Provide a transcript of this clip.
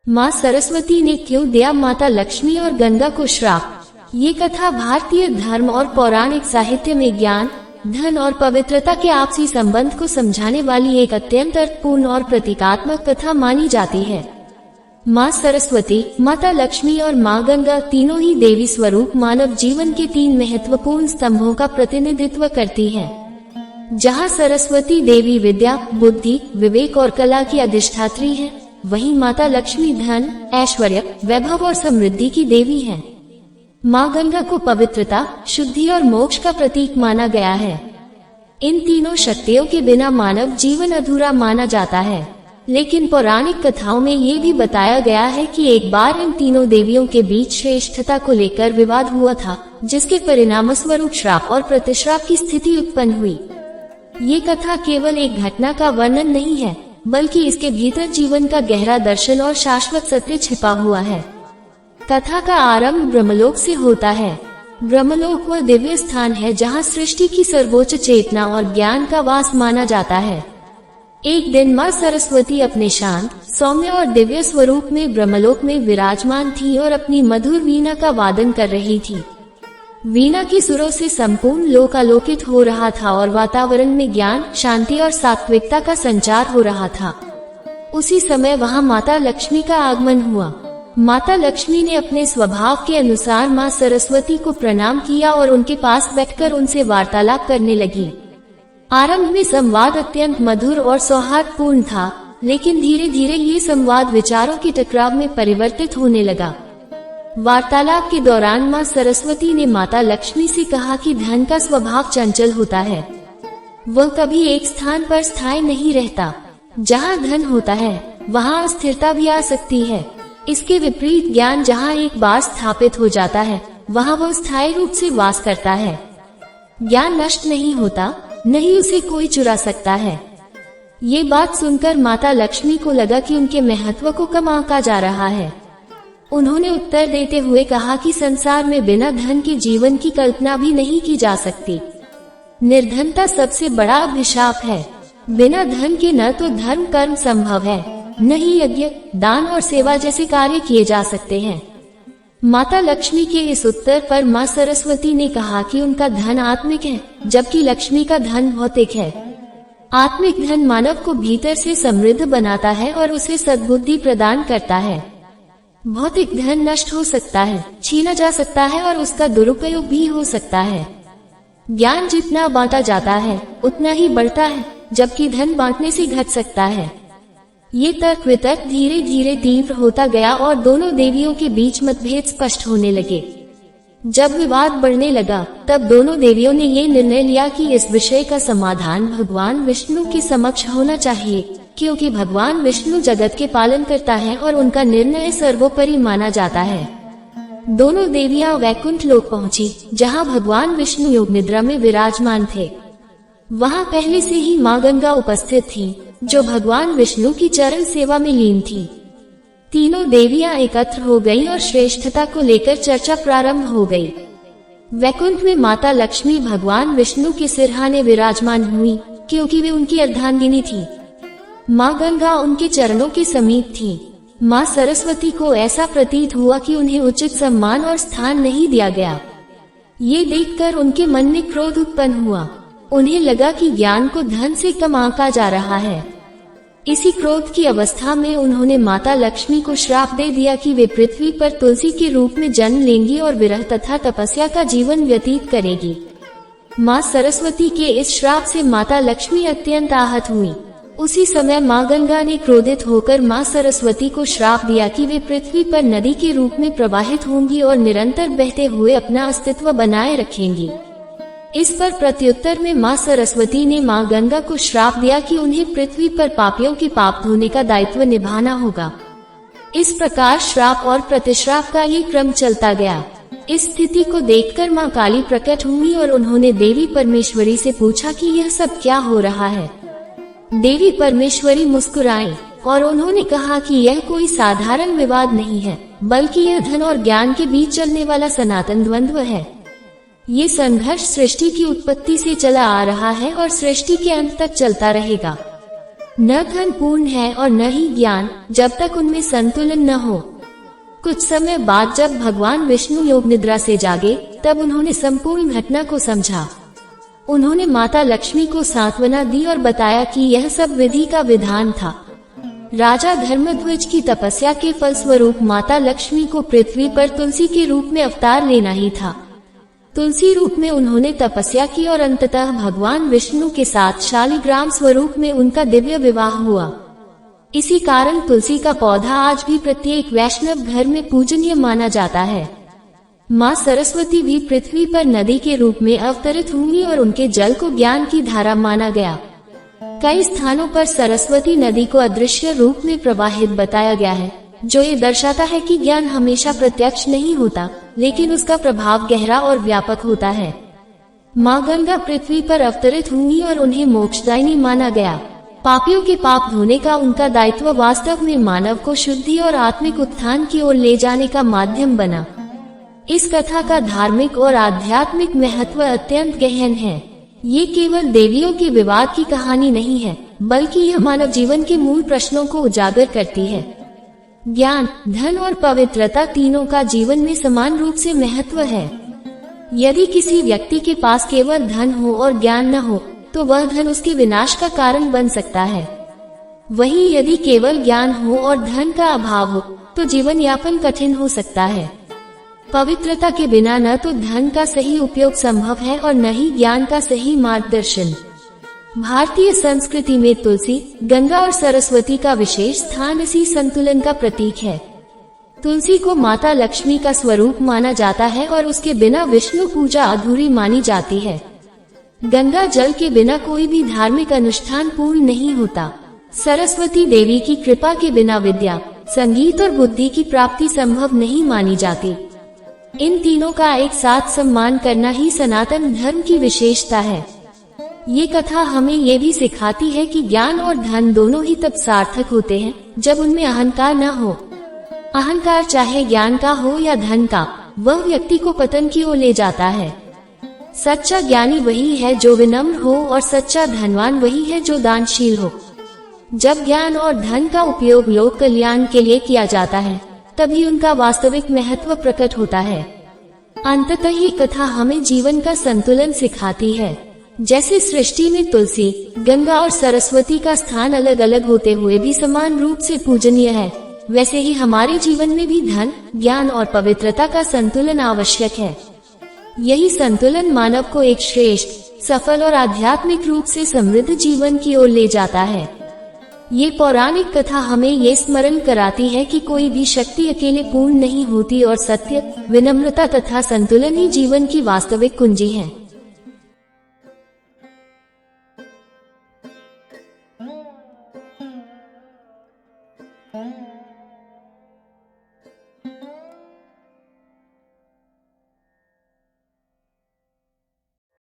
माँ सरस्वती ने क्यों दिया माता लक्ष्मी और गंगा को श्राप? ये कथा भारतीय धर्म और पौराणिक साहित्य में ज्ञान, धन और पवित्रता के आपसी संबंध को समझाने वाली एक अत्यंत अर्थपूर्ण और प्रतीकात्मक कथा मानी जाती है। माँ सरस्वती, माता लक्ष्मी और माँ गंगा तीनों ही देवी स्वरूप मानव जीवन के तीन महत्वपूर्ण स्तंभों का प्रतिनिधित्व करती हैं। जहाँ सरस्वती देवी विद्या, बुद्धि, विवेक और कला की अधिष्ठात्री है, वहीं माता लक्ष्मी धन, ऐश्वर्य, वैभव और समृद्धि की देवी है। माँ गंगा को पवित्रता, शुद्धि और मोक्ष का प्रतीक माना गया है। इन तीनों शक्तियों के बिना मानव जीवन अधूरा माना जाता है। लेकिन पौराणिक कथाओं में ये भी बताया गया है कि एक बार इन तीनों देवियों के बीच श्रेष्ठता को लेकर विवाद हुआ था, जिसके परिणाम स्वरूप श्राप और प्रतिश्राप की स्थिति उत्पन्न हुई। ये कथा केवल एक घटना का वर्णन नहीं है, बल्कि इसके भीतर जीवन का गहरा दर्शन और शाश्वत सत्य छिपा हुआ है। कथा का आरंभ ब्रह्मलोक से होता है। ब्रह्मलोक वह दिव्य स्थान है जहाँ सृष्टि की सर्वोच्च चेतना और ज्ञान का वास माना जाता है। एक दिन माँ सरस्वती अपने शांत, सौम्य और दिव्य स्वरूप में ब्रह्मलोक में विराजमान थी और अपनी मधुर वीणा का वादन कर रही थी। वीणा की सुरों से संपूर्ण लोक आलोकित हो रहा था और वातावरण में ज्ञान, शांति और सात्विकता का संचार हो रहा था। उसी समय वहाँ माता लक्ष्मी का आगमन हुआ। माता लक्ष्मी ने अपने स्वभाव के अनुसार माँ सरस्वती को प्रणाम किया और उनके पास बैठकर उनसे वार्तालाप करने लगी। आरंभ में संवाद अत्यंत मधुर और सौहार्दपूर्ण था, लेकिन धीरे धीरे ये संवाद विचारों के टकराव में परिवर्तित होने लगा। वार्तालाप के दौरान माँ सरस्वती ने माता लक्ष्मी से कहा कि धन का स्वभाव चंचल होता है। वह कभी एक स्थान पर स्थायी नहीं रहता। जहाँ धन होता है, वहाँ अस्थिरता भी आ सकती है। इसके विपरीत ज्ञान जहाँ एक बार स्थापित हो जाता है, वहाँ वह स्थायी रूप से वास करता है। ज्ञान नष्ट नहीं होता, नहीं उसे कोई चुरा सकता है। ये बात सुनकर माता लक्ष्मी को लगा कि उनके महत्व को कम आंका जा रहा है। उन्होंने उत्तर देते हुए कहा कि संसार में बिना धन के जीवन की कल्पना भी नहीं की जा सकती। निर्धनता सबसे बड़ा अभिशाप है। बिना धन के न तो धर्म कर्म संभव है, न ही यज्ञ, दान और सेवा जैसे कार्य किए जा सकते हैं। माता लक्ष्मी के इस उत्तर पर माँ सरस्वती ने कहा कि उनका धन आत्मिक है, जबकि लक्ष्मी का धन भौतिक है। आत्मिक धन मानव को भीतर से समृद्ध बनाता है और उसे सद्बुद्धि प्रदान करता है। भौतिक धन नष्ट हो सकता है, छीना जा सकता है और उसका दुरुपयोग भी हो सकता है। ज्ञान जितना बांटा जाता है, उतना ही बढ़ता है, जबकि धन बांटने से घट सकता है। ये तर्क वितर्क धीरे धीरे तीव्र होता गया और दोनों देवियों के बीच मतभेद स्पष्ट होने लगे। जब विवाद बढ़ने लगा, तब दोनों देवियों ने ये निर्णय लिया कि इस विषय का समाधान भगवान विष्णु के समक्ष होना चाहिए, क्योंकि भगवान विष्णु जगत के पालन करता है और उनका निर्णय सर्वोपरि माना जाता है। दोनों देवियां वैकुंठ लोक पहुंची, जहां भगवान विष्णु योग निद्रा में विराजमान थे। वहां पहले से ही माँ गंगा उपस्थित थी, जो भगवान विष्णु की चरण सेवा में लीन थी। तीनों देवियां एकत्र हो गईं और श्रेष्ठता को लेकर चर्चा प्रारंभ हो गई। वैकुंठ में माता लक्ष्मी भगवान विष्णु के सिरहाने विराजमान हुई, क्योंकि वे उनकी अर्धांगिनी थी। माँ गंगा उनके चरणों के समीप थी। माँ सरस्वती को ऐसा प्रतीत हुआ कि उन्हें उचित सम्मान और स्थान नहीं दिया गया। ये देखकर उनके मन में क्रोध उत्पन्न हुआ। उन्हें लगा कि ज्ञान को धन से कम आंका जा रहा है। इसी क्रोध की अवस्था में उन्होंने माता लक्ष्मी को श्राप दे दिया कि वे पृथ्वी पर तुलसी के रूप में जन्म लेंगी और विरह तथा तपस्या का जीवन व्यतीत करेगी। माँ सरस्वती के इस श्राप से माता लक्ष्मी अत्यंत आहत हुई। उसी समय माँ गंगा ने क्रोधित होकर माँ सरस्वती को श्राप दिया कि वे पृथ्वी पर नदी के रूप में प्रवाहित होंगी और निरंतर बहते हुए अपना अस्तित्व बनाए रखेंगी। इस पर प्रत्युत्तर में माँ सरस्वती ने माँ गंगा को श्राप दिया कि उन्हें पृथ्वी पर पापियों के पाप धोने का दायित्व निभाना होगा। इस प्रकार श्राप और प्रतिश्राप का ये क्रम चलता गया। इस स्थिति को देखकर माँ काली प्रकट हुई और उन्होंने देवी परमेश्वरी से पूछा कि यह सब क्या हो रहा है। देवी परमेश्वरी मुस्कुराई और उन्होंने कहा कि यह कोई साधारण विवाद नहीं है, बल्कि यह धन और ज्ञान के बीच चलने वाला सनातन द्वंद्व है। ये संघर्ष सृष्टि की उत्पत्ति से चला आ रहा है और सृष्टि के अंत तक चलता रहेगा। न धन पूर्ण है और न ही ज्ञान, जब तक उनमें संतुलन न हो। कुछ समय बाद जब भगवान विष्णु योग निद्रा से जागे, तब उन्होंने संपूर्ण घटना को समझा। उन्होंने माता लक्ष्मी को सांत्वना दी और बताया कि यह सब विधि का विधान था। राजा धर्मध्वज की तपस्या के फलस्वरूप माता लक्ष्मी को पृथ्वी पर तुलसी के रूप में अवतार लेना ही था। तुलसी रूप में उन्होंने तपस्या की और अंततः भगवान विष्णु के साथ शालिग्राम स्वरूप में उनका दिव्य विवाह हुआ। इसी कारण तुलसी का पौधा आज भी प्रत्येक वैष्णव घर में पूजनीय माना जाता है। माँ सरस्वती भी पृथ्वी पर नदी के रूप में अवतरित हुई और उनके जल को ज्ञान की धारा माना गया। कई स्थानों पर सरस्वती नदी को अदृश्य रूप में प्रवाहित बताया गया है, जो ये दर्शाता है कि ज्ञान हमेशा प्रत्यक्ष नहीं होता, लेकिन उसका प्रभाव गहरा और व्यापक होता है। माँ गंगा पृथ्वी पर अवतरित हुई और उन्हें मोक्षदायिनी माना गया। पापियों के पाप धोने का उनका दायित्व वास्तव में मानव को शुद्धि और आत्मिक उत्थान की ओर ले जाने का माध्यम बना। इस कथा का धार्मिक और आध्यात्मिक महत्व अत्यंत गहन है। ये केवल देवियों के विवाद की कहानी नहीं है, बल्कि यह मानव जीवन के मूल प्रश्नों को उजागर करती है। ज्ञान, धन और पवित्रता तीनों का जीवन में समान रूप से महत्व है। यदि किसी व्यक्ति के पास केवल धन हो और ज्ञान न हो, तो वह धन उसके विनाश का कारण बन सकता है। वहीं यदि केवल ज्ञान हो और धन का अभाव हो, तो जीवन यापन कठिन हो सकता है। पवित्रता के बिना न तो धन का सही उपयोग संभव है और न ही ज्ञान का सही मार्गदर्शन। भारतीय संस्कृति में तुलसी, गंगा और सरस्वती का विशेष स्थान इसी संतुलन का प्रतीक है। तुलसी को माता लक्ष्मी का स्वरूप माना जाता है और उसके बिना विष्णु पूजा अधूरी मानी जाती है। गंगा जल के बिना कोई भी धार्मिक अनुष्ठान पूर्ण नहीं होता। सरस्वती देवी की कृपा के बिना विद्या, संगीत और बुद्धि की प्राप्ति संभव नहीं मानी जाती। इन तीनों का एक साथ सम्मान करना ही सनातन धर्म की विशेषता है। ये कथा हमें ये भी सिखाती है कि ज्ञान और धन दोनों ही तब सार्थक होते हैं जब उनमें अहंकार न हो। अहंकार चाहे ज्ञान का हो या धन का, वह व्यक्ति को पतन की ओर ले जाता है। सच्चा ज्ञानी वही है जो विनम्र हो और सच्चा धनवान वही है जो दानशील हो। जब ज्ञान और धन का उपयोग लोक कल्याण के लिए किया जाता है, तभी उनका वास्तविक महत्व प्रकट होता है। अंततः ये कथा हमें जीवन का संतुलन सिखाती है। जैसे सृष्टि में तुलसी, गंगा और सरस्वती का स्थान अलग अलग होते हुए भी समान रूप से पूजनीय है, वैसे ही हमारे जीवन में भी धन, ज्ञान और पवित्रता का संतुलन आवश्यक है। यही संतुलन मानव को एक श्रेष्ठ, सफल और आध्यात्मिक रूप से समृद्ध जीवन की ओर ले जाता है। ये पौराणिक कथा हमें ये स्मरण कराती है कि कोई भी शक्ति अकेले पूर्ण नहीं होती और सत्य, विनम्रता तथा संतुलन ही जीवन की वास्तविक कुंजी है।